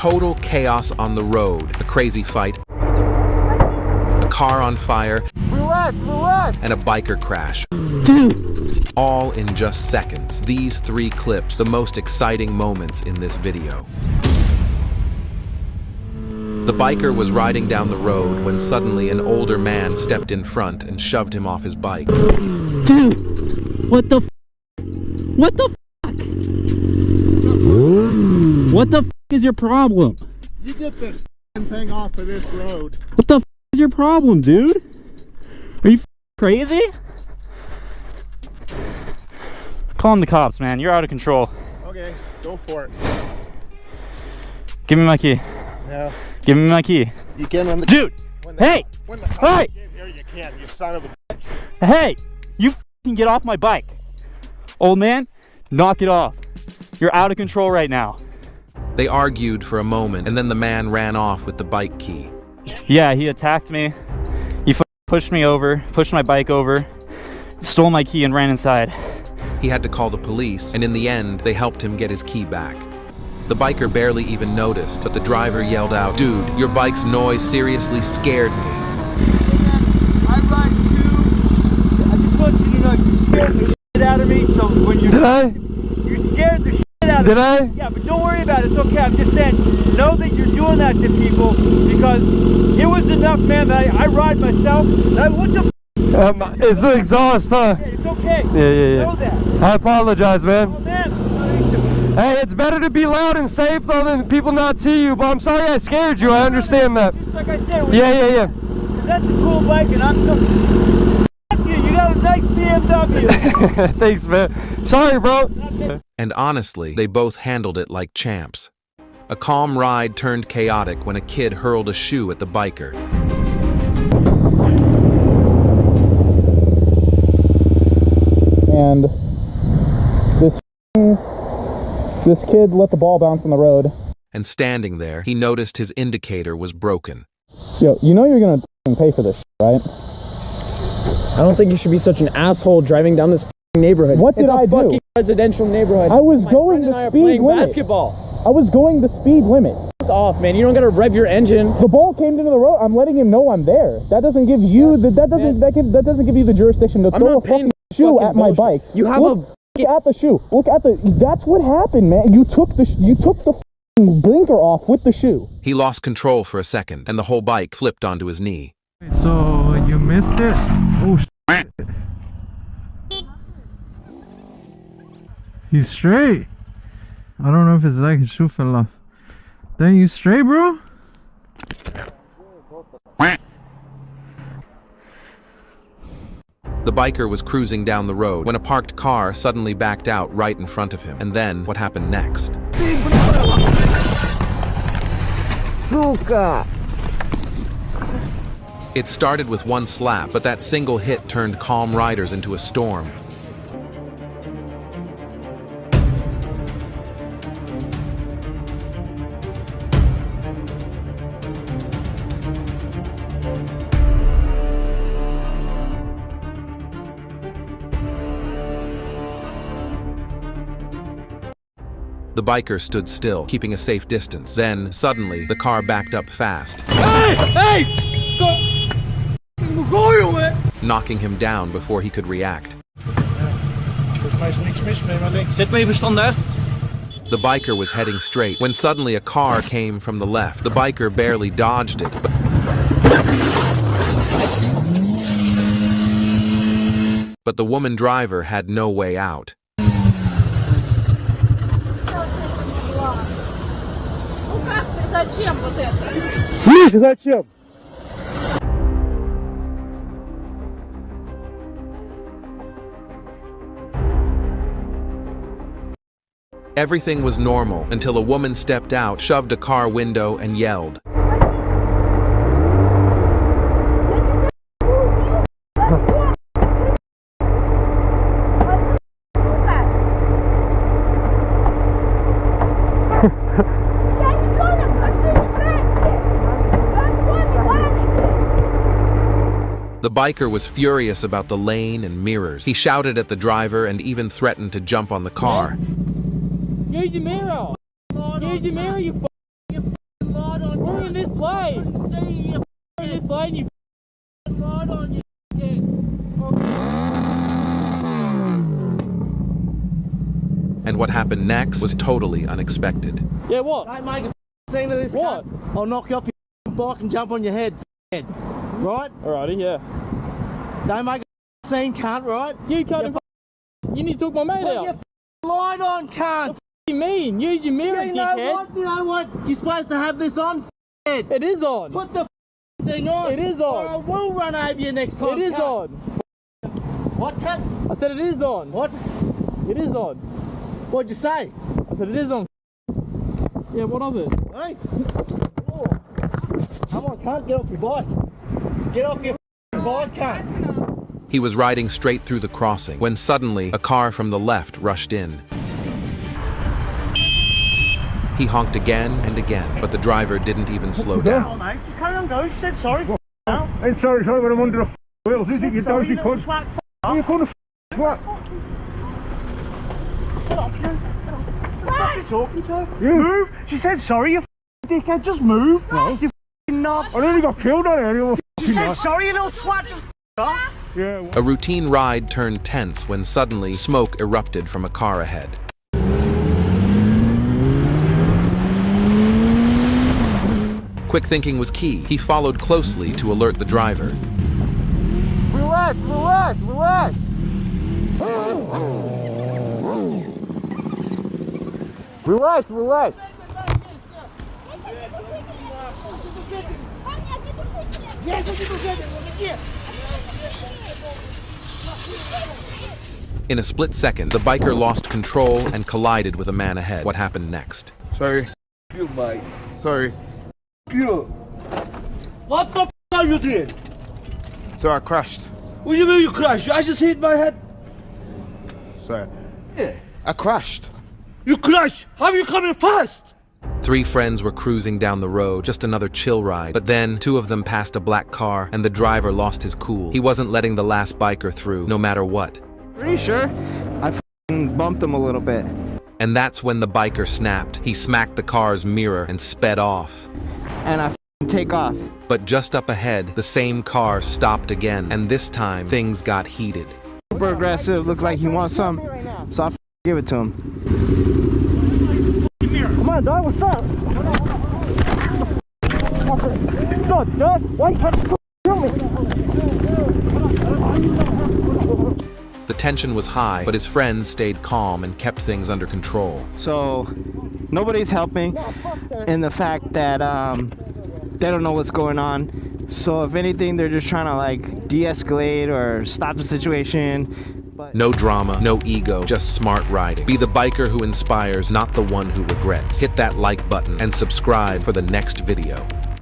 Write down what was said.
total chaos on the road, a crazy fight, a car on fire, and a biker crash. Dude! All in just seconds. These 3 clips, the most exciting moments in this video. The biker was riding down the road when suddenly an older man stepped in front and shoved him off his bike. Dude! What the f? What the fuck? What the f is your problem? You get this thing off of this road. What the f is your problem, dude? Are you crazy? Call the cops, man. You're out of control. Okay, go for it. Give me my key. No. Give me my key. You can when the dude. Hey! When the Hey! Here you can, you son of a bitch. Hey! You can get off my bike. Old man, knock it off. You're out of control right now. They argued for a moment, and then the man ran off with the bike key. Yeah, he attacked me. He pushed me over, pushed my bike over, stole my key and ran inside. He had to call the police, and in the end, they helped him get his key back. The biker barely even noticed, but the driver yelled out, "Dude, your bike's noise seriously scared me." I ride too. I just want you to know you scared the shit out of me. So when you you scared the shit out of me. Did I? Yeah, but don't worry about it. It's okay. I'm just saying, know that you're doing that to people because it was enough, man. That I ride myself. What the? It's the exhaust, huh? Yeah, it's okay. Yeah. Know that. I apologize, man. Oh man. Hey, it's better to be loud and safe though than people not see you, but I'm sorry I scared you. I understand that. Just like I said. Yeah. Because that's a cool bike, and I'm talking. You got a nice BMW. Thanks, man. Sorry, bro. And honestly, they both handled it like champs. A calm ride turned chaotic when a kid hurled a shoe at the biker. And this kid let the ball bounce on the road. And standing there, he noticed his indicator was broken. Yo, you know you're gonna pay for this, right? I don't think you should be such an asshole driving down this neighborhood. What did I do? It's a fucking residential neighborhood. I was My going friend and the I are speed playing limit. basketball. I was going the speed limit. Fuck off, man. You don't gotta rev your engine. The ball came into the road. I'm letting him know I'm there. That doesn't give you that doesn't give you the jurisdiction to throw a fucking shoe at my bike. You have Look at the shoe. Look at the. That's what happened, man. You took the f***ing blinker off with the shoe. He lost control for a second, and the whole bike flipped onto his knee. So, you missed it? Oh, shit. He's straight. I don't know if it's like his shoe fell off. Then you straight, bro? The biker was cruising down the road when a parked car suddenly backed out right in front of him. And then, what happened next? It started with one slap, but that single hit turned calm riders into a storm. The biker stood still, keeping a safe distance. Then, suddenly, the car backed up fast. Hey! Knocking him down before he could react. Zet me even standaard. The biker was heading straight when suddenly a car came from the left. The biker barely dodged it, but the woman driver had no way out. Зачем вот это? Слышь, зачем? Everything was normal until a woman stepped out, shoved a car window, and yelled. The biker was furious about the lane and mirrors. He shouted at the driver and even threatened to jump on the car. Here's your mirror. Here's your mirror, you in this lane. See you In this lane, you right on you. And what happened next was totally unexpected. Yeah, what? Don't make a scene of this. What? Cunt. I'll knock you off your bike and jump on your head. Right? Alrighty, yeah. Don't make a scene, cunt, right? You can't. You need to talk my mate Put out. your light on, cunt. What do you mean? Use your mirror, You know dickhead. what? You know what? You're supposed to have this on, It is on. Put the thing on. It is on. Or I will run over you next time. It is cunt. on. What, cunt? I said it is on. What? It is on. What'd you say? I said it is on. Yeah, what of it? Hey? Come on, cunt, get off your bike. Get off your bike, cunt. He was riding straight through the crossing when suddenly a car from the left rushed in. He honked again and again, but the driver didn't even slow down. Mate, just carry on going. She said sorry. I'm sorry, but I'm under the wheels. Is it you Sorry, dodgy you little cunt? twat. You couldn't what? What are you talking to? You move. She said sorry, you dickhead. Just move. No. You knob. I nearly got killed on here. She said sorry, you little twat. Just off. Yeah. A routine ride turned tense when suddenly smoke erupted from a car ahead. Quick thinking was key. He followed closely to alert the driver. Relax, relax, relax. Relax, relax. In a split second, the biker lost control and collided with a man ahead. What happened next? Sorry. You, mate. Sorry. You. What the f are you doing? So I crashed. What do you mean you crashed? I just hit my head. Sorry. Yeah. I crashed. You crashed? How are you coming fast? Three friends were cruising down the road, just another chill ride. But then, two of them passed a black car, and the driver lost his cool. He wasn't letting the last biker through, no matter what. Pretty sure I f***ing bumped him a little bit. And that's when the biker snapped. He smacked the car's mirror and sped off. And I f***ing take off. But just up ahead, the same car stopped again, and this time, things got heated. Super aggressive, looked like he wants some, so I f***ing give it to him. Come on, dog. What's up? What's up, dog? Why you can't kill me? The tension was high, but his friends stayed calm and kept things under control. So nobody's helping in the fact that they don't know what's going on. So if anything, they're just trying to like de-escalate or stop the situation. But No drama, no ego, just smart riding. Be the biker who inspires, not the one who regrets. Hit that like button and subscribe for the next video.